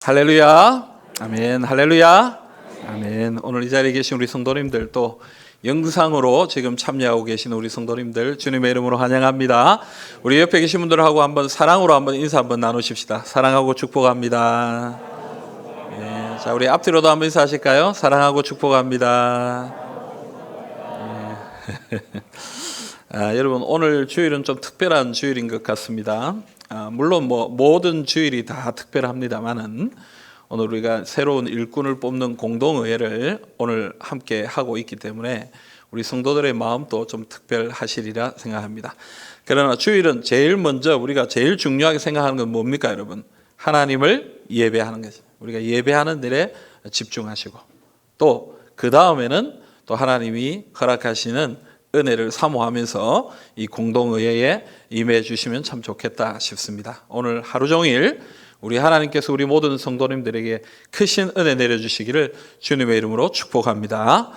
할렐루야. 아멘. 할렐루야. 아멘. 오늘 이 자리에 계신 우리 성도님들 또 영상으로 지금 참여하고 계신 우리 성도님들 주님의 이름으로 환영합니다. 우리 옆에 계신 분들하고 한번 사랑으로 한번 인사 한번 나누십시다. 사랑하고 축복합니다. 네. 자, 우리 앞뒤로도 한번 인사하실까요? 사랑하고 축복합니다. 네. 여러분 오늘 주일은 좀 특별한 주일인 것 같습니다. 물론 모든 주일이 다 특별합니다만은 오늘 우리가 새로운 일꾼을 뽑는 공동의회를 오늘 함께 하고 있기 때문에 우리 성도들의 마음도 좀 특별하시리라 생각합니다. 그러나 주일은 제일 먼저 우리가 제일 중요하게 생각하는 건 뭡니까, 여러분? 하나님을 예배하는 거죠. 우리가 예배하는 일에 집중하시고 또 그 다음에는 또 하나님이 허락하시는 은혜를 사모하면서 이 공동의회에 임해 주시면 참 좋겠다 싶습니다. 오늘 하루 종일 우리 하나님께서 우리 모든 성도님들에게 크신 은혜 내려주시기를 주님의 이름으로 축복합니다.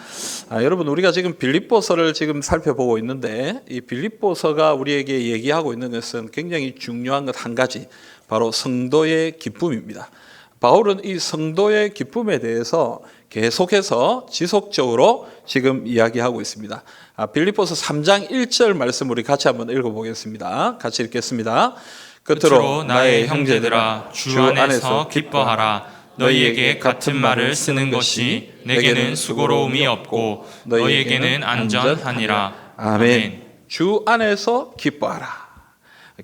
여러분 우리가 지금 빌립보서를 지금 살펴보고 있는데 이 빌립보서가 우리에게 얘기하고 있는 것은 굉장히 중요한 것 한 가지, 바로 성도의 기쁨입니다. 바울은 이 성도의 기쁨에 대해서 계속해서 지속적으로 지금 이야기하고 있습니다. 빌립보서 3장 1절 말씀 우리 같이 한번 읽어보겠습니다. 같이 읽겠습니다. 끝으로 나의 형제들아, 주 안에서 기뻐하라. 너희에게 같은 말을 쓰는 것이 내게는 수고로움이 없고 너희에게는 안전하니라. 아멘. 주 안에서 기뻐하라.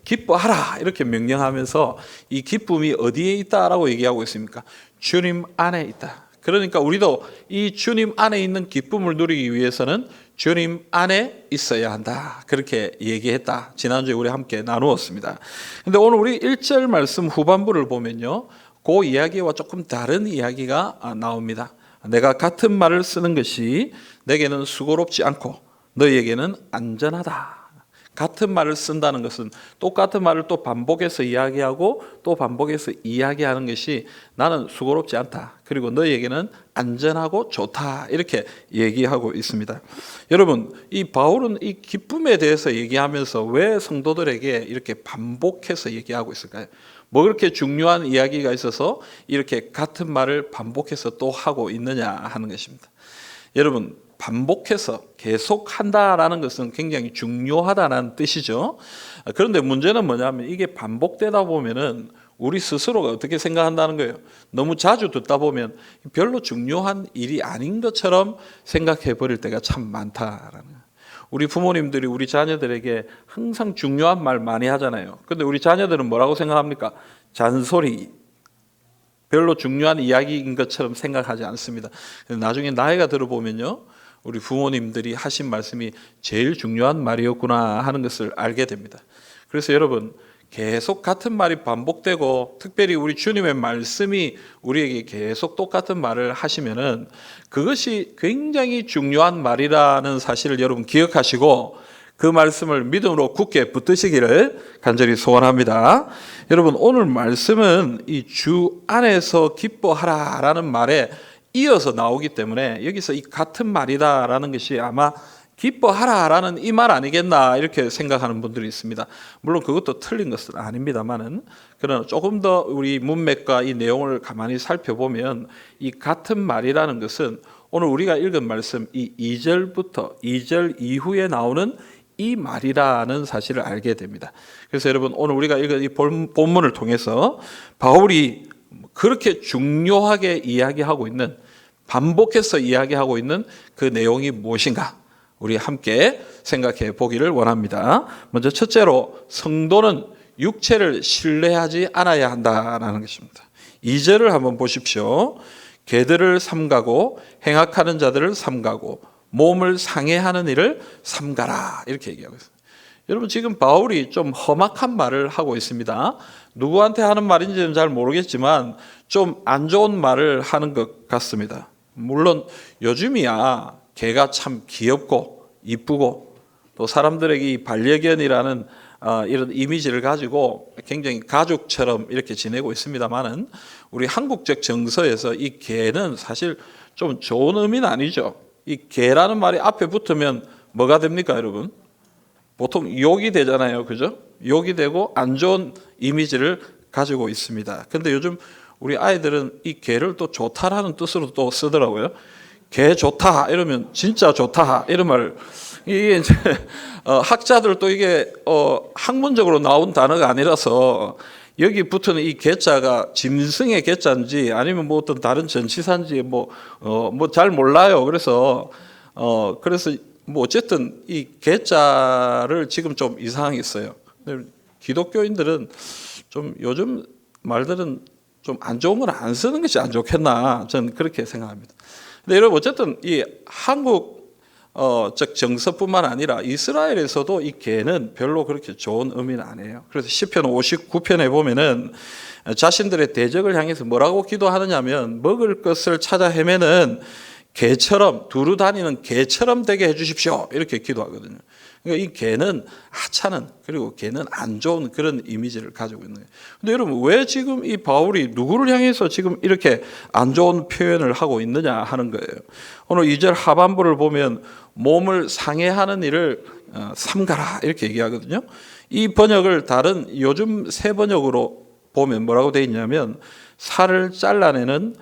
기뻐하라 이렇게 명령하면서 이 기쁨이 어디에 있다라고 얘기하고 있습니까? 주님 안에 있다. 그러니까 우리도 이 주님 안에 있는 기쁨을 누리기 위해서는 주님 안에 있어야 한다. 그렇게 얘기했다. 지난주에 우리 함께 나누었습니다. 근데 오늘 우리 1절 말씀 후반부를 보면요, 그 이야기와 조금 다른 이야기가 나옵니다. 내가 같은 말을 쓰는 것이 내게는 수고롭지 않고 너희에게는 안전하다. 같은 말을 쓴다는 것은 똑같은 말을 또 반복해서 이야기하고 또 반복해서 이야기하는 것이 나는 수고롭지 않다. 그리고 너희에게는 안전하고 좋다. 이렇게 얘기하고 있습니다. 여러분, 이 바울은 이 기쁨에 대해서 얘기하면서 왜 성도들에게 이렇게 반복해서 얘기하고 있을까요? 뭐 그렇게 중요한 이야기가 있어서 이렇게 같은 말을 반복해서 또 하고 있느냐 하는 것입니다. 여러분, 반복해서 계속 한다라는 것은 굉장히 중요하다는 뜻이죠. 그런데 문제는 뭐냐면 이게 반복되다 보면은 우리 스스로가 어떻게 생각한다는 거예요. 너무 자주 듣다 보면 별로 중요한 일이 아닌 것처럼 생각해 버릴 때가 참 많다라는 거예요. 우리 부모님들이 우리 자녀들에게 항상 중요한 말 많이 하잖아요. 그런데 우리 자녀들은 뭐라고 생각합니까? 잔소리. 별로 중요한 이야기인 것처럼 생각하지 않습니다. 나중에 나이가 들어보면요, 우리 부모님들이 하신 말씀이 제일 중요한 말이었구나 하는 것을 알게 됩니다. 그래서 여러분, 계속 같은 말이 반복되고 특별히 우리 주님의 말씀이 우리에게 계속 똑같은 말을 하시면은 그것이 굉장히 중요한 말이라는 사실을 여러분 기억하시고 그 말씀을 믿음으로 굳게 붙드시기를 간절히 소원합니다. 여러분, 오늘 말씀은 이 주 안에서 기뻐하라라는 말에 이어서 나오기 때문에 여기서 이 같은 말이다라는 것이 아마 기뻐하라라는 이 말 아니겠나 이렇게 생각하는 분들이 있습니다. 물론 그것도 틀린 것은 아닙니다만은, 그러나 조금 더 우리 문맥과 이 내용을 가만히 살펴보면 이 같은 말이라는 것은 오늘 우리가 읽은 말씀 이 2절부터 2절 이후에 나오는 이 말이라는 사실을 알게 됩니다. 그래서 여러분, 오늘 우리가 읽은 이 본문을 통해서 바울이 그렇게 중요하게 이야기하고 있는, 반복해서 이야기하고 있는 그 내용이 무엇인가 우리 함께 생각해 보기를 원합니다. 먼저 첫째로 성도는 육체를 신뢰하지 않아야 한다라는 것입니다. 2절을 한번 보십시오. 개들을 삼가고 행악하는 자들을 삼가고 몸을 상해하는 일을 삼가라, 이렇게 얘기하고 있습니다. 여러분, 지금 바울이 좀 험악한 말을 하고 있습니다. 누구한테 하는 말인지는 잘 모르겠지만 좀 안 좋은 말을 하는 것 같습니다. 물론 요즘이야 개가 참 귀엽고 이쁘고 또 사람들에게 이 반려견이라는 이런 이미지를 가지고 굉장히 가족처럼 이렇게 지내고 있습니다만은 우리 한국적 정서에서 이 개는 사실 좀 좋은 의미는 아니죠. 이 개라는 말이 앞에 붙으면 뭐가 됩니까, 여러분? 보통 욕이 되잖아요. 그죠? 욕이 되고 안 좋은 이미지를 가지고 있습니다. 그런데 요즘 우리 아이들은 이 개를 또 좋다라는 뜻으로 또 쓰더라고요. 개 좋다 이러면 진짜 좋다 이런 말. 이게 이제 학자들도 이게 학문적으로 나온 단어가 아니라서 여기 붙은 이 개자가 짐승의 개자인지 아니면 뭐 어떤 다른 전치사인지 뭐 잘 몰라요. 그래서 뭐 어쨌든 이 개자를 지금 좀 이상하게 써요. 기독교인들은 좀 요즘 말들은 좀 안 좋은 건 안 쓰는 것이 안 좋겠나 저는 그렇게 생각합니다. 근데 여러분 어쨌든 이 한국 즉 정서뿐만 아니라 이스라엘에서도 이 개는 별로 그렇게 좋은 의미는 아니에요. 그래서 시편 59편에 보면은 자신들의 대적을 향해서 뭐라고 기도하느냐면 먹을 것을 찾아 헤매는 개처럼 두루 다니는 개처럼 되게 해주십시오 이렇게 기도하거든요. 그러니까 이 개는 하찮은 그리고 개는 안 좋은 그런 이미지를 가지고 있는 거예요. 근데 여러분 왜 지금 이 바울이 누구를 향해서 지금 이렇게 안 좋은 표현을 하고 있느냐 하는 거예요. 오늘 2절 하반부를 보면 몸을 상해하는 일을 삼가라 이렇게 얘기하거든요. 이 번역을 다른 요즘 새 번역으로 보면 뭐라고 되어 있냐면 살을 잘라내는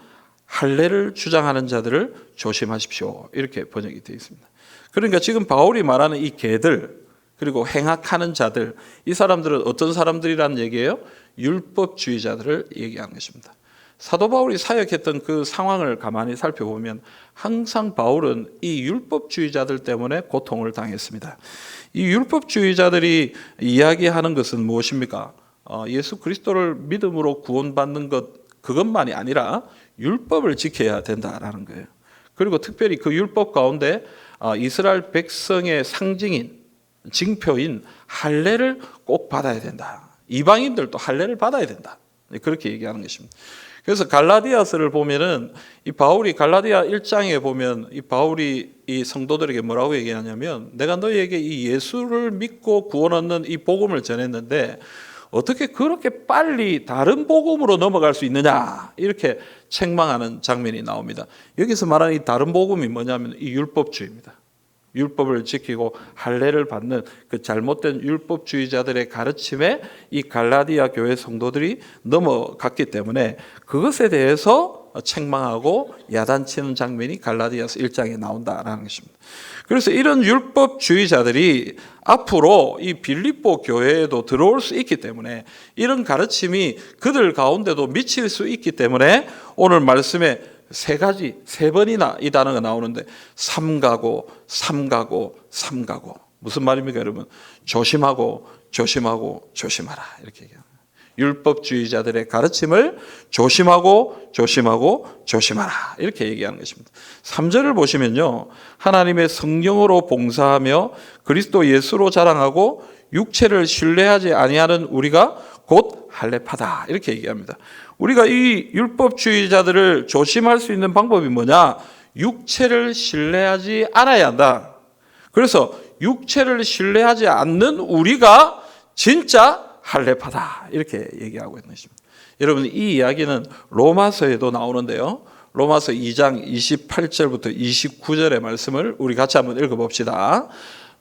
할례를 주장하는 자들을 조심하십시오 이렇게 번역이 되어 있습니다. 그러니까 지금 바울이 말하는 이 개들 그리고 행악하는 자들 이 사람들은 어떤 사람들이라는 얘기예요? 율법주의자들을 얘기하는 것입니다. 사도 바울이 사역했던 그 상황을 가만히 살펴보면 항상 바울은 이 율법주의자들 때문에 고통을 당했습니다. 이 율법주의자들이 이야기하는 것은 무엇입니까? 예수 그리스도를 믿음으로 구원받는 그것만이 아니라 율법을 지켜야 된다라는 거예요. 그리고 특별히 그 율법 가운데 이스라엘 백성의 상징인 징표인 할례를 꼭 받아야 된다. 이방인들도 할례를 받아야 된다. 그렇게 얘기하는 것입니다. 그래서 갈라디아서를 보면은 이 바울이 갈라디아 1장에 보면 이 바울이 이 성도들에게 뭐라고 얘기하냐면 내가 너희에게 이 예수를 믿고 구원 얻는 이 복음을 전했는데 어떻게 그렇게 빨리 다른 복음으로 넘어갈 수 있느냐 이렇게 책망하는 장면이 나옵니다. 여기서 말하는 이 다른 복음이 뭐냐면 이 율법주의입니다. 율법을 지키고 할례를 받는 그 잘못된 율법주의자들의 가르침에 이 갈라디아 교회 성도들이 넘어갔기 때문에 그것에 대해서 책망하고 야단치는 장면이 갈라디아서 1장에 나온다라는 것입니다. 그래서 이런 율법주의자들이 앞으로 이 빌립보 교회에도 들어올 수 있기 때문에 이런 가르침이 그들 가운데도 미칠 수 있기 때문에 오늘 말씀에 세 번이나 이 단어가 나오는데 삼가고 무슨 말입니까 여러분? 조심하고 조심하라 이렇게 얘기합니다. 율법주의자들의 가르침을 조심하라 이렇게 얘기하는 것입니다. 3절을 보시면요 하나님의 성령으로 봉사하며 그리스도 예수로 자랑하고 육체를 신뢰하지 아니하는 우리가 곧 할례파다 이렇게 얘기합니다. 우리가 이 율법주의자들을 조심할 수 있는 방법이 뭐냐? 육체를 신뢰하지 않아야 한다. 그래서 육체를 신뢰하지 않는 우리가 진짜 할례파다 이렇게 얘기하고 있는 것입니다. 여러분 이 이야기는 로마서에도 나오는데요. 로마서 2장 28절부터 29절의 말씀을 우리 같이 한번 읽어봅시다.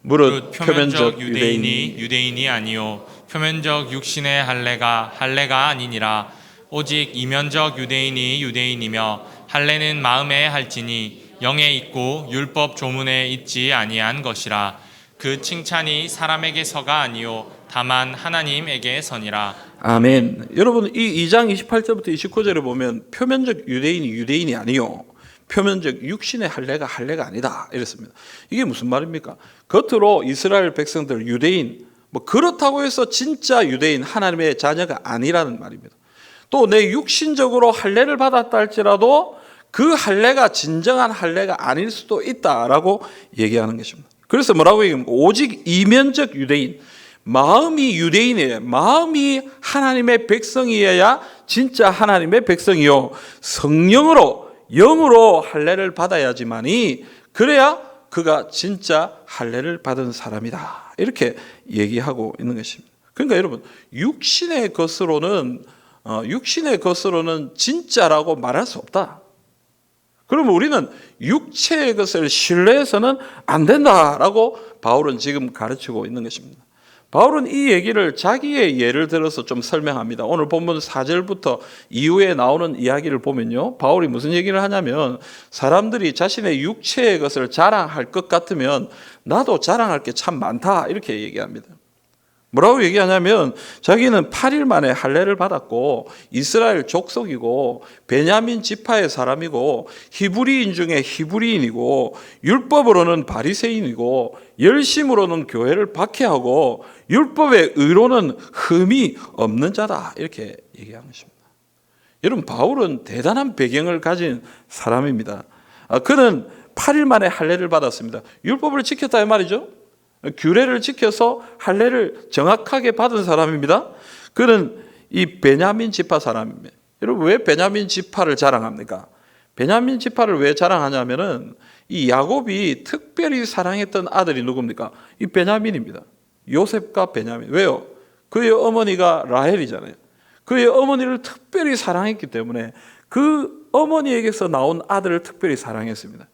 무릇 표면적 유대인이 유대인이 아니요 표면적 육신의 할례가 아니니라. 오직 이면적 유대인이 유대인이며 할례는 마음에 할지니 영에 있고 율법 조문에 있지 아니한 것이라. 그 칭찬이 사람에게서가 아니요 다만 하나님에게서니라. 아멘. 여러분 이 2장 28절부터 29절에 보면 표면적 유대인이 유대인이 아니요 표면적 육신의 할례가 아니다 이랬습니다. 이게 무슨 말입니까? 겉으로 이스라엘 백성들 유대인 뭐 그렇다고 해서 진짜 유대인 하나님의 자녀가 아니라는 말입니다. 또 내 육신적으로 할례를 받았다 할지라도 그 할례가 진정한 할례가 아닐 수도 있다라고 얘기하는 것입니다. 그래서 뭐라고 얘기합니까? 오직 이면적 유대인, 마음이 유대인이에요. 마음이 하나님의 백성이어야 진짜 하나님의 백성이요 성령으로 영으로 할례를 받아야지만이 그래야 그가 진짜 할례를 받은 사람이다 이렇게 얘기하고 있는 것입니다. 그러니까 여러분 육신의 것으로는 진짜라고 말할 수 없다. 그러면 우리는 육체의 것을 신뢰해서는 안 된다라고 바울은 지금 가르치고 있는 것입니다. 바울은 이 얘기를 자기의 예를 들어서 좀 설명합니다. 오늘 본문 4절부터 이후에 나오는 이야기를 보면요, 바울이 무슨 얘기를 하냐면 사람들이 자신의 육체의 것을 자랑할 것 같으면 나도 자랑할 게 참 많다 이렇게 얘기합니다. 뭐라고 얘기하냐면 자기는 8일 만에 할례를 받았고 이스라엘 족속이고 베냐민 지파의 사람이고 히브리인 중에 히브리인이고 율법으로는 바리새인이고 열심으로는 교회를 박해하고 율법의 의로는 흠이 없는 자다 이렇게 얘기하는 것입니다. 여러분, 바울은 대단한 배경을 가진 사람입니다. 그는 8일 만에 할례를 받았습니다. 율법을 지켰다 이 말이죠. 규례를 지켜서 할례를 정확하게 받은 사람입니다. 그는 이 베냐민 지파 사람입니다. 여러분, 왜 베냐민 지파를 자랑합니까? 베냐민 지파를 왜 자랑하냐면은 이 야곱이 특별히 사랑했던 아들이 누굽니까? 이 베냐민입니다. 요셉과 베냐민. 왜요? 그의 어머니가 라헬이잖아요. 그의 어머니를 특별히 사랑했기 때문에 그 어머니에게서 나온 아들을 특별히 사랑했습니다.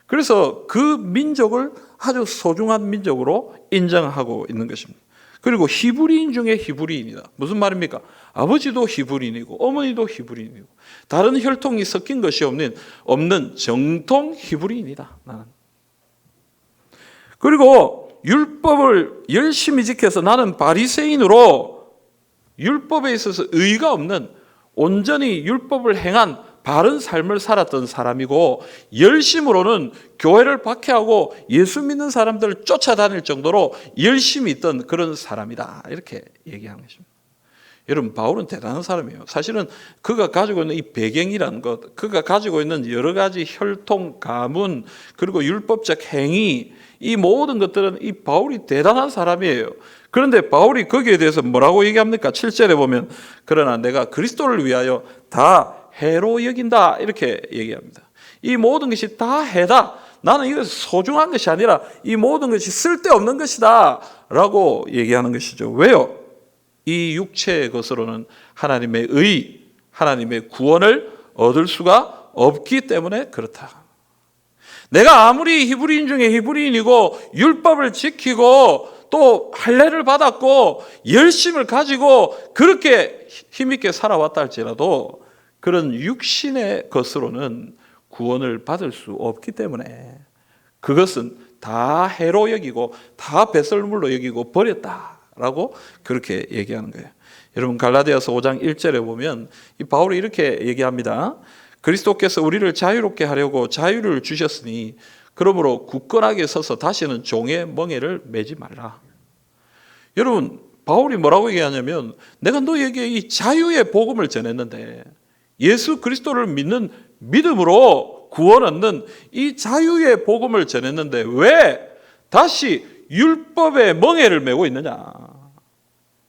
그래서 그 민족을 아주 소중한 민족으로 인정하고 있는 것입니다. 그리고 히브리인 중에 히브리인이다. 무슨 말입니까? 아버지도 히브리인이고 어머니도 히브리인이고 다른 혈통이 섞인 것이 없는 정통 히브리인이다. 나는. 그리고 율법을 열심히 지켜서 나는 바리새인으로 율법에 있어서 의의가 없는 온전히 율법을 행한 바른 삶을 살았던 사람이고 열심으로는 교회를 박해하고 예수 믿는 사람들을 쫓아다닐 정도로 열심히 있던 그런 사람이다 이렇게 얘기하는 것입니다. 여러분, 바울은 대단한 사람이에요. 사실은 그가 가지고 있는 이 배경이라는 것, 그가 가지고 있는 여러 가지 혈통, 가문, 그리고 율법적 행위, 이 모든 것들은 이 바울이 대단한 사람이에요. 그런데 바울이 거기에 대해서 뭐라고 얘기합니까? 7절에 보면 그러나 내가 그리스도를 위하여 다 해로 여긴다 이렇게 얘기합니다. 이 모든 것이 다 해다. 나는 이것이 소중한 것이 아니라 이 모든 것이 쓸데없는 것이다 라고 얘기하는 것이죠. 왜요? 이 육체의 것으로는 하나님의 의, 하나님의 구원을 얻을 수가 없기 때문에 그렇다. 내가 아무리 히브리인 중에 히브리인이고 율법을 지키고 또 할례를 받았고 열심을 가지고 그렇게 힘있게 살아왔다 할지라도 그런 육신의 것으로는 구원을 받을 수 없기 때문에 그것은 다 해로 여기고 다 배설물로 여기고 버렸다라고 그렇게 얘기하는 거예요. 여러분, 갈라디아서 5장 1절에 보면 이 바울이 이렇게 얘기합니다. 그리스도께서 우리를 자유롭게 하려고 자유를 주셨으니 그러므로 굳건하게 서서 다시는 종의 멍에를 매지 말라. 여러분, 바울이 뭐라고 얘기하냐면 내가 너에게 이 자유의 복음을 전했는데 예수 그리스도를 믿는 믿음으로 구원 얻는 이 자유의 복음을 전했는데 왜 다시 율법의 멍에를 메고 있느냐?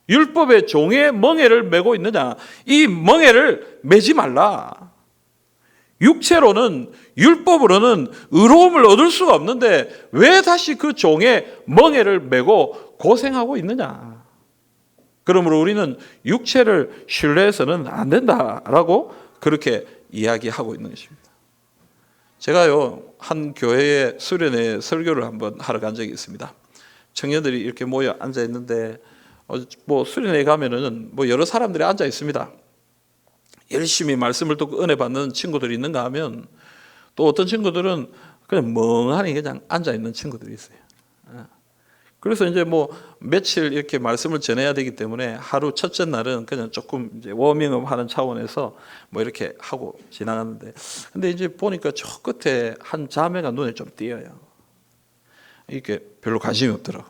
율법의 종의 멍에를 메고 있느냐? 이 멍에를 매지 말라. 육체로는 율법으로는 의로움을 얻을 수가 없는데 왜 다시 그 종의 멍에를 메고 고생하고 있느냐? 그러므로 우리는 육체를 신뢰해서는 안 된다라고 그렇게 이야기하고 있는 것입니다. 제가요, 한 교회의 수련회 설교를 한번 하러 간 적이 있습니다. 청년들이 이렇게 모여 앉아 있는데 수련회 가면은 여러 사람들이 앉아 있습니다. 열심히 말씀을 듣고 은혜 받는 친구들이 있는가 하면 또 어떤 친구들은 그냥 멍하니 그냥 앉아 있는 친구들이 있어요. 그래서 이제 며칠 이렇게 말씀을 전해야 되기 때문에 하루 첫째 날은 그냥 조금 이제 워밍업 하는 차원에서 이렇게 하고 지나갔는데, 근데 이제 보니까 저 끝에 한 자매가 눈에 좀 띄어요. 이게 별로 관심이 없더라고.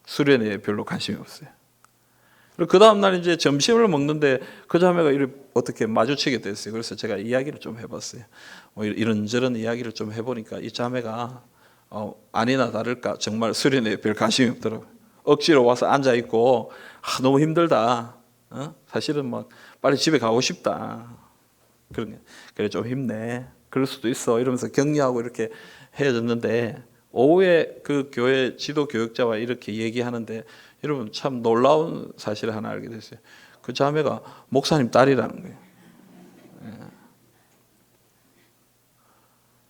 수련회에 별로 관심이 없어요. 그리고 그 다음날 이제 점심을 먹는데 그 자매가 이렇게 어떻게 마주치게 됐어요. 그래서 제가 이야기를 좀 해봤어요. 이런저런 이야기를 좀 해보니까 이 자매가 아니나 다를까 정말 수련회에 별 관심이 없더라고요. 억지로 와서 앉아있고 너무 힘들다. 사실은 빨리 집에 가고 싶다. 그래 좀 힘내. 그럴 수도 있어. 이러면서 격려하고 이렇게 헤어졌는데 오후에 그 교회 지도 교육자와 이렇게 얘기하는데 여러분 참 놀라운 사실을 하나 알게 됐어요. 그 자매가 목사님 딸이라는 거예요.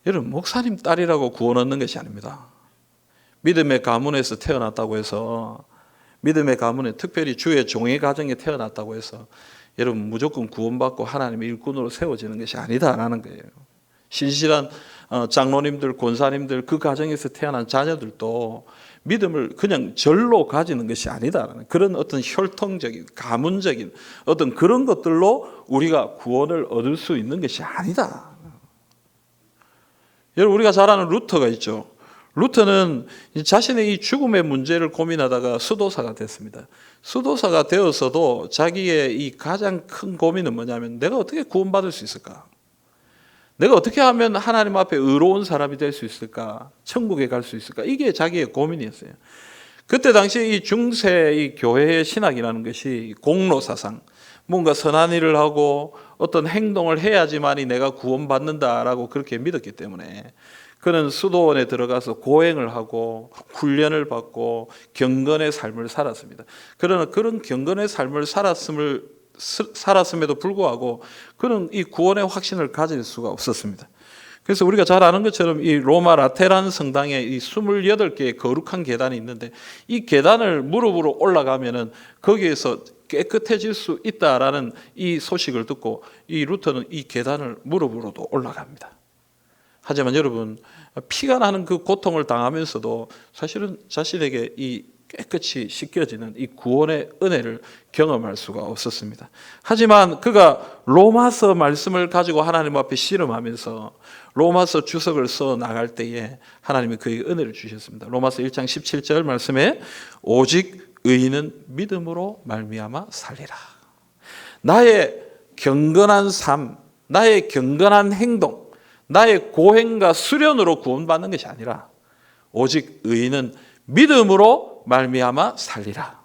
여러분, 목사님 딸이라고 구원 얻는 것이 아닙니다. 믿음의 가문에서 태어났다고 해서 믿음의 가문에 특별히 주의 종의 가정에 태어났다고 해서 여러분 무조건 구원받고 하나님의 일꾼으로 세워지는 것이 아니다라는 거예요. 신실한 장로님들, 권사님들 그 가정에서 태어난 자녀들도 믿음을 그냥 절로 가지는 것이 아니다라는 그런 어떤 혈통적인 가문적인 어떤 그런 것들로 우리가 구원을 얻을 수 있는 것이 아니다. 여러분 우리가 잘 아는 루터가 있죠. 루터는 자신의 이 죽음의 문제를 고민하다가 수도사가 됐습니다. 수도사가 되어서도 자기의 이 가장 큰 고민은 뭐냐면 내가 어떻게 구원받을 수 있을까? 내가 어떻게 하면 하나님 앞에 의로운 사람이 될 수 있을까? 천국에 갈 수 있을까? 이게 자기의 고민이었어요. 그때 당시 이 중세 이 교회의 신학이라는 것이 공로 사상, 뭔가 선한 일을 하고 어떤 행동을 해야지만이 내가 구원받는다라고 그렇게 믿었기 때문에 그는 수도원에 들어가서 고행을 하고 훈련을 받고 경건의 삶을 살았습니다. 그러나 그런 경건의 삶을 살았음에도 불구하고 그는 이 구원의 확신을 가질 수가 없었습니다. 그래서 우리가 잘 아는 것처럼 이 로마 라테란 성당에 이 28개의 거룩한 계단이 있는데 이 계단을 무릎으로 올라가면은 거기에서 깨끗해질 수 있다라는 이 소식을 듣고 이 루터는 이 계단을 무릎으로도 올라갑니다. 하지만 여러분 피가 나는 그 고통을 당하면서도 사실은 자신에게 이 깨끗이 씻겨지는 이 구원의 은혜를 경험할 수가 없었습니다. 하지만 그가 로마서 말씀을 가지고 하나님 앞에 씨름하면서 로마서 주석을 써 나갈 때에 하나님이 그에게 은혜를 주셨습니다. 로마서 1장 17절 말씀에 오직 의인은 믿음으로 말미암아 살리라. 나의 경건한 삶, 나의 경건한 행동, 나의 고행과 수련으로 구원받는 것이 아니라 오직 의인은 믿음으로 말미암아 살리라.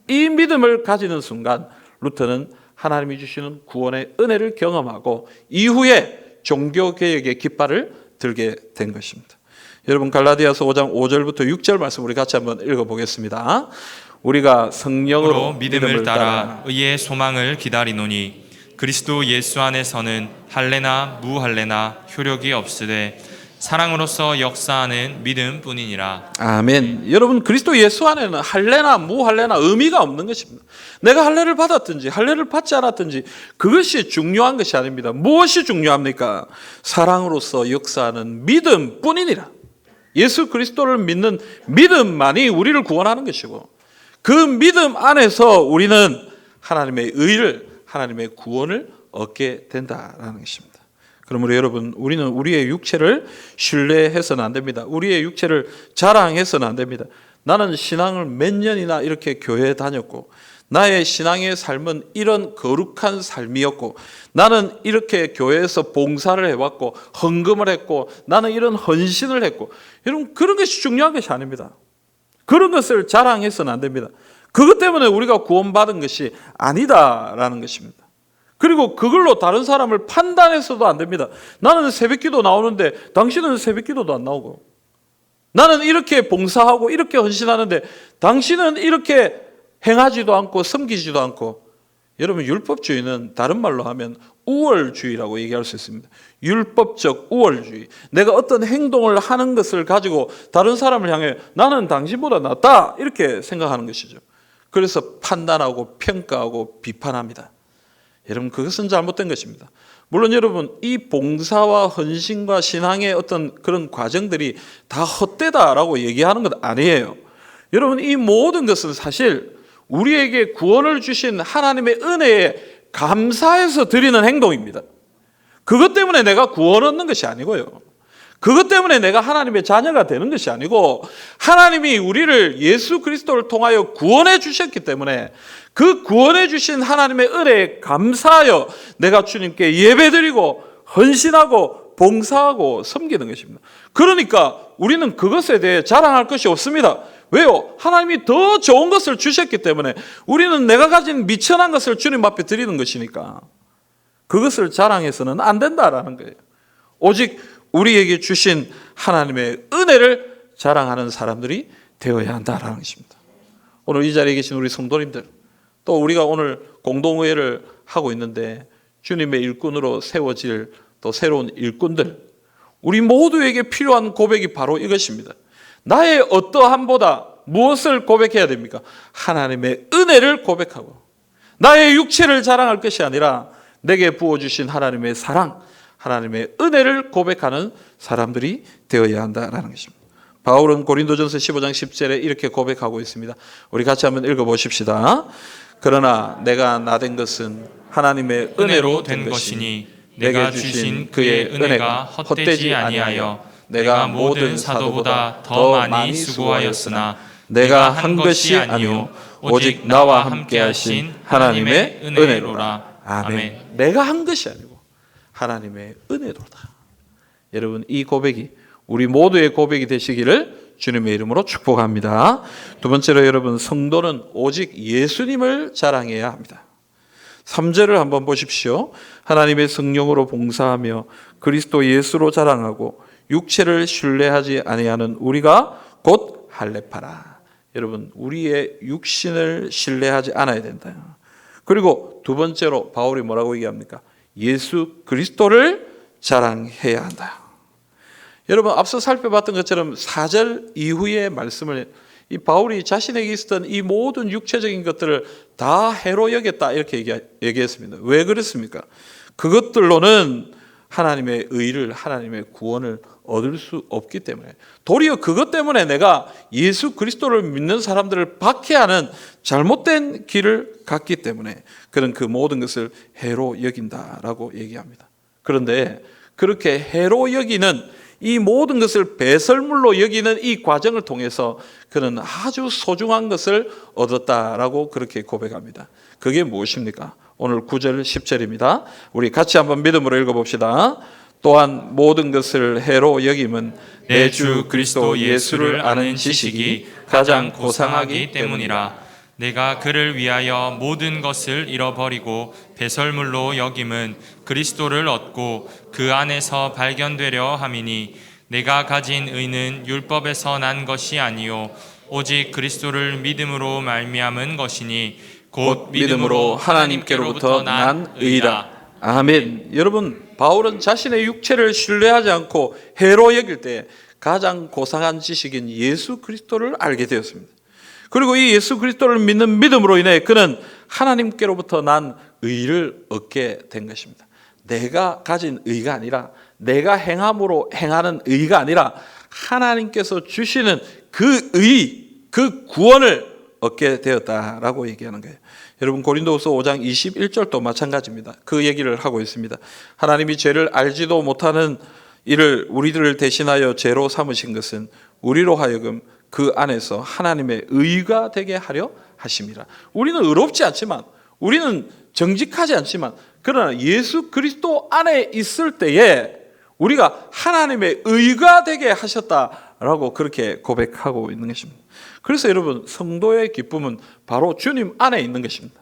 이 믿음을 가지는 순간 루터는 하나님이 주시는 구원의 은혜를 경험하고 이후에 종교개혁의 깃발을 들게 된 것입니다. 여러분 갈라디아서 5장 5절부터 6절 말씀 우리 같이 한번 읽어보겠습니다. 우리가 성령으로 믿음을 따라 의의 소망을 기다리노니 그리스도 예수 안에서는 할례나 무할례나 효력이 없으되 사랑으로서 역사하는 믿음뿐이니라. 아멘. 여러분 그리스도 예수 안에는 할례나 무할례나 의미가 없는 것입니다. 내가 할례를 받았든지 할례를 받지 않았든지 그것이 중요한 것이 아닙니다. 무엇이 중요합니까? 사랑으로서 역사하는 믿음뿐이니라. 예수 그리스도를 믿는 믿음만이 우리를 구원하는 것이고 그 믿음 안에서 우리는 하나님의 의를 하나님의 구원을 얻게 된다라는 것입니다. 그러므로 여러분 우리는 우리의 육체를 신뢰해서는 안 됩니다. 우리의 육체를 자랑해서는 안 됩니다. 나는 신앙을 몇 년이나 이렇게 교회에 다녔고 나의 신앙의 삶은 이런 거룩한 삶이었고 나는 이렇게 교회에서 봉사를 해왔고 헌금을 했고 나는 이런 헌신을 했고 여러분 그런 것이 중요한 것이 아닙니다. 그런 것을 자랑해서는 안 됩니다. 그것 때문에 우리가 구원받은 것이 아니다라는 것입니다. 그리고 그걸로 다른 사람을 판단해서도 안 됩니다. 나는 새벽기도 나오는데 당신은 새벽기도도 안 나오고 나는 이렇게 봉사하고 이렇게 헌신하는데 당신은 이렇게 행하지도 않고 섬기지도 않고 여러분 율법주의는 다른 말로 하면 우월주의라고 얘기할 수 있습니다. 율법적 우월주의. 내가 어떤 행동을 하는 것을 가지고 다른 사람을 향해 나는 당신보다 낫다 이렇게 생각하는 것이죠. 그래서 판단하고 평가하고 비판합니다. 여러분 그것은 잘못된 것입니다. 물론 여러분 이 봉사와 헌신과 신앙의 어떤 그런 과정들이 다 헛되다라고 얘기하는 것 아니에요. 여러분 이 모든 것은 사실 우리에게 구원을 주신 하나님의 은혜에 감사해서 드리는 행동입니다. 그것 때문에 내가 구원 얻는 것이 아니고요. 그것 때문에 내가 하나님의 자녀가 되는 것이 아니고 하나님이 우리를 예수 그리스도를 통하여 구원해 주셨기 때문에 그 구원해 주신 하나님의 은혜에 감사하여 내가 주님께 예배드리고 헌신하고 봉사하고 섬기는 것입니다. 그러니까 우리는 그것에 대해 자랑할 것이 없습니다. 왜요? 하나님이 더 좋은 것을 주셨기 때문에 우리는 내가 가진 미천한 것을 주님 앞에 드리는 것이니까 그것을 자랑해서는 안 된다라는 거예요. 오직 우리에게 주신 하나님의 은혜를 자랑하는 사람들이 되어야 한다라는 것입니다. 오늘 이 자리에 계신 우리 성도님들 또 우리가 오늘 공동의회를 하고 있는데 주님의 일꾼으로 세워질 또 새로운 일꾼들 우리 모두에게 필요한 고백이 바로 이것입니다. 나의 어떠함보다 무엇을 고백해야 됩니까? 하나님의 은혜를 고백하고 나의 육체를 자랑할 것이 아니라 내게 부어주신 하나님의 사랑, 하나님의 은혜를 고백하는 사람들이 되어야 한다라는 것입니다. 바울은 고린도전서 15장 10절에 이렇게 고백하고 있습니다. 우리 같이 한번 읽어보십시다. 그러나 내가 나된 것은 하나님의 은혜로 된 것이니 내가 주신 그의 은혜가 헛되지 아니하여 내가 모든 사도보다 더 많이 수고하였으나 내가 한 것이 아니요 오직 나와 함께 하신 하나님의 은혜로라. 아멘. 내가 한 것이 아니고 하나님의 은혜로다. 여러분, 이 고백이 우리 모두의 고백이 되시기를 주님의 이름으로 축복합니다. 두 번째로 여러분, 성도는 오직 예수님을 자랑해야 합니다. 3절을 한번 보십시오. 하나님의 성령으로 봉사하며 그리스도 예수로 자랑하고 육체를 신뢰하지 아니하는 우리가 곧 할례파라. 여러분, 우리의 육신을 신뢰하지 않아야 된다. 그리고 두 번째로 바울이 뭐라고 얘기합니까? 예수 그리스도를 자랑해야 한다. 여러분, 앞서 살펴봤던 것처럼 4절 이후의 말씀을 이 바울이 자신에게 있었던 이 모든 육체적인 것들을 다 해로 여겼다 이렇게 얘기했습니다. 왜 그랬습니까? 그것들로는 하나님의 의를, 하나님의 구원을 얻을 수 없기 때문에, 도리어 그것 때문에 내가 예수 그리스도를 믿는 사람들을 박해하는 잘못된 길을 갔기 때문에 그는 그 모든 것을 해로 여긴다라고 얘기합니다. 그런데 그렇게 해로 여기는 이 모든 것을 배설물로 여기는 이 과정을 통해서 그는 아주 소중한 것을 얻었다라고 그렇게 고백합니다. 그게 무엇입니까? 오늘 9절 10절입니다. 우리 같이 한번 믿음으로 읽어봅시다. 또한 모든 것을 해로 여김은 내 주 그리스도 예수를 아는 지식이 가장 고상하기 때문이라. 내가 그를 위하여 모든 것을 잃어버리고 배설물로 여김은 그리스도를 얻고 그 안에서 발견되려 함이니 내가 가진 의는 율법에서 난 것이 아니요 오직 그리스도를 믿음으로 말미암은 것이니 곧 믿음으로 하나님께로부터 난 의라. 아멘. 여러분, 바울은 자신의 육체를 신뢰하지 않고 해로 여길 때 가장 고상한 지식인 예수 그리스도를 알게 되었습니다. 그리고 이 예수 그리스도를 믿는 믿음으로 인해 그는 하나님께로부터 난 의를 얻게 된 것입니다. 내가 가진 의가 아니라, 내가 행함으로 행하는 의가 아니라 하나님께서 주시는 그 의, 그 구원을 얻게 되었다라고 얘기하는 거예요. 여러분, 고린도후서 5장 21절도 마찬가지입니다. 그 얘기를 하고 있습니다. 하나님이 죄를 알지도 못하는 이를 우리들을 대신하여 죄로 삼으신 것은 우리로 하여금 그 안에서 하나님의 의가 되게 하려 하심이라. 우리는 의롭지 않지만, 우리는 정직하지 않지만, 그러나 예수 그리스도 안에 있을 때에 우리가 하나님의 의가 되게 하셨다라고 그렇게 고백하고 있는 것입니다. 그래서 여러분, 성도의 기쁨은 바로 주님 안에 있는 것입니다.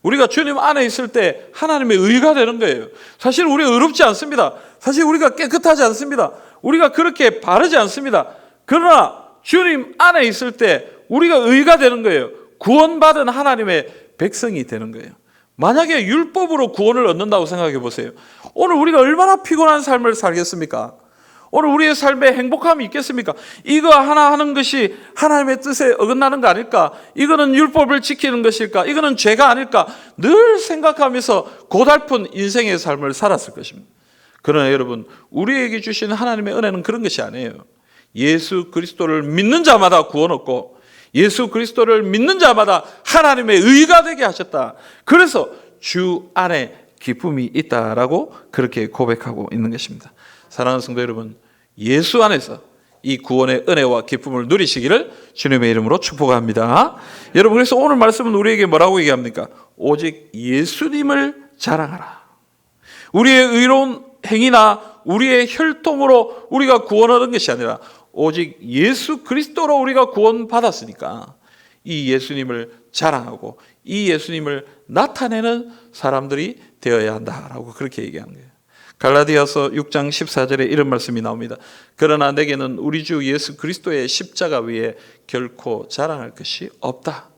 우리가 주님 안에 있을 때 하나님의 의가 되는 거예요. 사실 우리가 의롭지 않습니다. 사실 우리가 깨끗하지 않습니다. 우리가 그렇게 바르지 않습니다. 그러나 주님 안에 있을 때 우리가 의가 되는 거예요. 구원받은 하나님의 백성이 되는 거예요. 만약에 율법으로 구원을 얻는다고 생각해 보세요. 오늘 우리가 얼마나 피곤한 삶을 살겠습니까? 오늘 우리의 삶에 행복함이 있겠습니까? 이거 하나 하는 것이 하나님의 뜻에 어긋나는 거 아닐까? 이거는 율법을 지키는 것일까? 이거는 죄가 아닐까? 늘 생각하면서 고달픈 인생의 삶을 살았을 것입니다. 그러나 여러분, 우리에게 주신 하나님의 은혜는 그런 것이 아니에요. 예수 그리스도를 믿는 자마다 구원 얻고 예수 그리스도를 믿는 자마다 하나님의 의가 되게 하셨다. 그래서 주 안에 기쁨이 있다라고 그렇게 고백하고 있는 것입니다. 사랑하는 성도 여러분, 예수 안에서 이 구원의 은혜와 기쁨을 누리시기를 주님의 이름으로 축복합니다. 여러분, 그래서 오늘 말씀은 우리에게 뭐라고 얘기합니까? 오직 예수님을 자랑하라. 우리의 의로운 행위나 우리의 혈통으로 우리가 구원 얻은 것이 아니라 오직 예수 그리스도로 우리가 구원받았으니까 이 예수님을 자랑하고 이 예수님을 나타내는 사람들이 되어야 한다라고 그렇게 얘기하는 거예요. 갈라디아서 6장 14절에 이런 말씀이 나옵니다. 그러나 내게는 우리 주 예수 그리스도의 십자가 위에 결코 자랑할 것이 없다.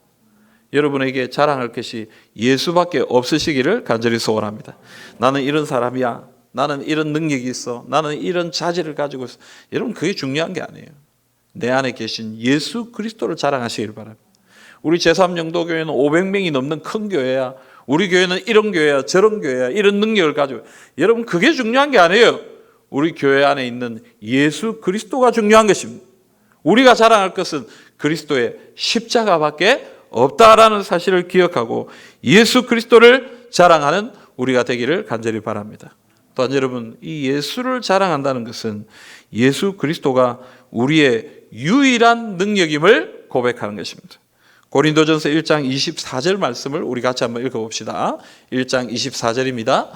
여러분에게 자랑할 것이 예수밖에 없으시기를 간절히 소원합니다. 나는 이런 사람이야. 나는 이런 능력이 있어. 나는 이런 자질을 가지고 있어. 여러분, 그게 중요한 게 아니에요. 내 안에 계신 예수 그리스도를 자랑하시길 바랍니다. 우리 제3영도교회는 500명이 넘는 큰 교회야. 우리 교회는 이런 교회야, 저런 교회야, 이런 능력을 가지고. 여러분, 그게 중요한 게 아니에요. 우리 교회 안에 있는 예수 그리스도가 중요한 것입니다. 우리가 자랑할 것은 그리스도의 십자가밖에 없다라는 사실을 기억하고 예수 그리스도를 자랑하는 우리가 되기를 간절히 바랍니다. 또한 여러분, 이 예수를 자랑한다는 것은 예수 그리스도가 우리의 유일한 능력임을 고백하는 것입니다. 고린도전서 1장 24절 말씀을 우리 같이 한번 읽어봅시다. 1장 24절입니다.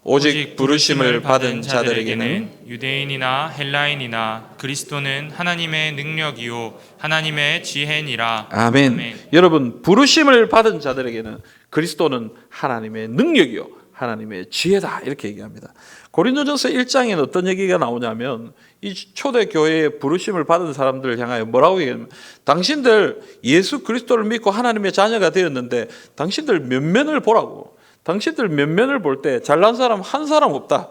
오직 부르심을 받은 자들에게는 유대인이나 헬라인이나 그리스도는 하나님의 능력이요 하나님의 지혜니라. 아멘. 아멘. 여러분, 부르심을 받은 자들에게는 그리스도는 하나님의 능력이요 하나님의 지혜다, 이렇게 얘기합니다. 고린도전서 1장에는 어떤 얘기가 나오냐면 이 초대교회에 부르심을 받은 사람들을 향하여 뭐라고 얘기하냐면, 당신들 예수 그리스도를 믿고 하나님의 자녀가 되었는데 당신들 면면을 보라고. 당신들 면면을 볼 때 잘난 사람 한 사람 없다.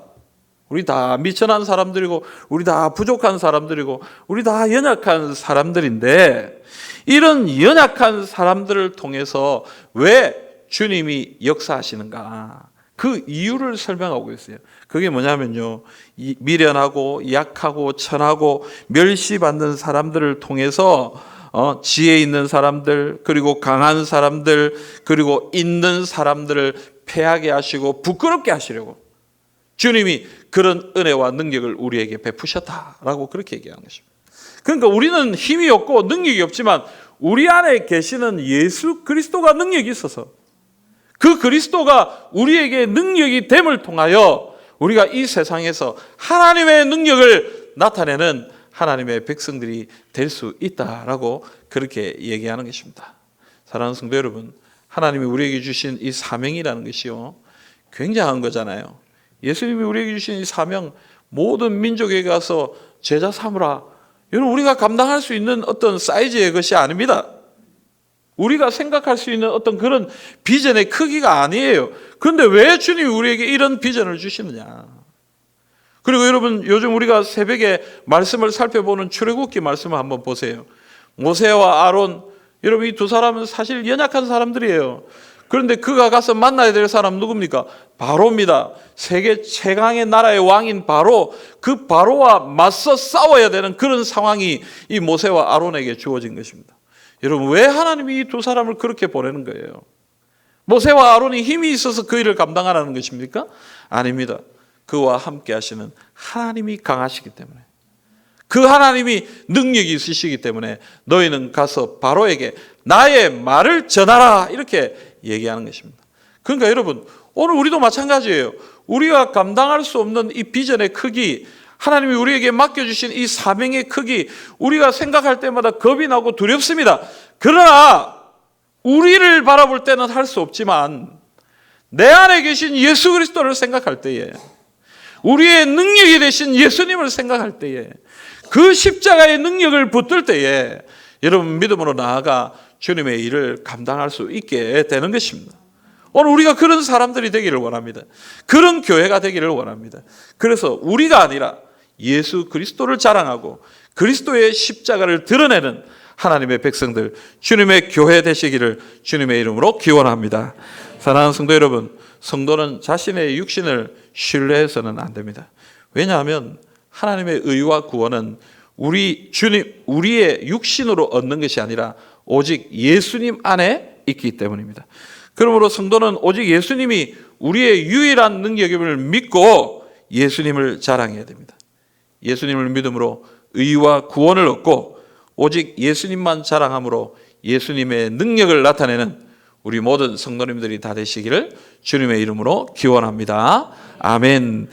우리 다 미천한 사람들이고 우리 다 부족한 사람들이고 우리 다 연약한 사람들인데, 이런 연약한 사람들을 통해서 왜 주님이 역사하시는가, 그 이유를 설명하고 있어요. 그게 뭐냐면요, 이 미련하고 약하고 천하고 멸시받는 사람들을 통해서 지혜 있는 사람들, 그리고 강한 사람들, 그리고 있는 사람들을 패하게 하시고 부끄럽게 하시려고 주님이 그런 은혜와 능력을 우리에게 베푸셨다라고 그렇게 얘기하는 것입니다. 그러니까 우리는 힘이 없고 능력이 없지만 우리 안에 계시는 예수 그리스도가 능력이 있어서, 그 그리스도가 우리에게 능력이 됨을 통하여 우리가 이 세상에서 하나님의 능력을 나타내는 하나님의 백성들이 될 수 있다라고 그렇게 얘기하는 것입니다. 사랑하는 성도 여러분, 하나님이 우리에게 주신 이 사명이라는 것이요, 굉장한 거잖아요. 예수님이 우리에게 주신 이 사명, 모든 민족에 가서 제자 삼으라. 여러분, 우리가 감당할 수 있는 어떤 사이즈의 것이 아닙니다. 우리가 생각할 수 있는 어떤 그런 비전의 크기가 아니에요. 그런데 왜 주님이 우리에게 이런 비전을 주시느냐. 그리고 여러분, 요즘 우리가 새벽에 말씀을 살펴보는 출애굽기 말씀을 한번 보세요. 모세와 아론, 여러분, 이 두 사람은 사실 연약한 사람들이에요. 그런데 그가 가서 만나야 될 사람 누굽니까? 바로입니다. 세계 최강의 나라의 왕인 바로, 그 바로와 맞서 싸워야 되는 그런 상황이 이 모세와 아론에게 주어진 것입니다. 여러분, 왜 하나님이 이 두 사람을 그렇게 보내는 거예요? 모세와 아론이 힘이 있어서 그 일을 감당하라는 것입니까? 아닙니다. 그와 함께 하시는 하나님이 강하시기 때문에, 그 하나님이 능력이 있으시기 때문에 너희는 가서 바로에게 나의 말을 전하라, 이렇게 얘기하는 것입니다. 그러니까 여러분, 오늘 우리도 마찬가지예요. 우리가 감당할 수 없는 이 비전의 크기, 하나님이 우리에게 맡겨주신 이 사명의 크기, 우리가 생각할 때마다 겁이 나고 두렵습니다. 그러나 우리를 바라볼 때는 할 수 없지만 내 안에 계신 예수 그리스도를 생각할 때에, 우리의 능력이 되신 예수님을 생각할 때에, 그 십자가의 능력을 붙들 때에 여러분, 믿음으로 나아가 주님의 일을 감당할 수 있게 되는 것입니다. 오늘 우리가 그런 사람들이 되기를 원합니다. 그런 교회가 되기를 원합니다. 그래서 우리가 아니라 예수 그리스도를 자랑하고 그리스도의 십자가를 드러내는 하나님의 백성들, 주님의 교회 되시기를 주님의 이름으로 기원합니다. 사랑하는 성도 여러분, 성도는 자신의 육신을 신뢰해서는 안 됩니다. 왜냐하면 하나님의 의와 구원은 우리의 육신으로 얻는 것이 아니라 오직 예수님 안에 있기 때문입니다. 그러므로 성도는 오직 예수님이 우리의 유일한 능력임을 믿고 예수님을 자랑해야 됩니다. 예수님을 믿음으로 의와 구원을 얻고 오직 예수님만 자랑함으로 예수님의 능력을 나타내는 우리 모든 성도님들이 다 되시기를 주님의 이름으로 기원합니다. 아멘.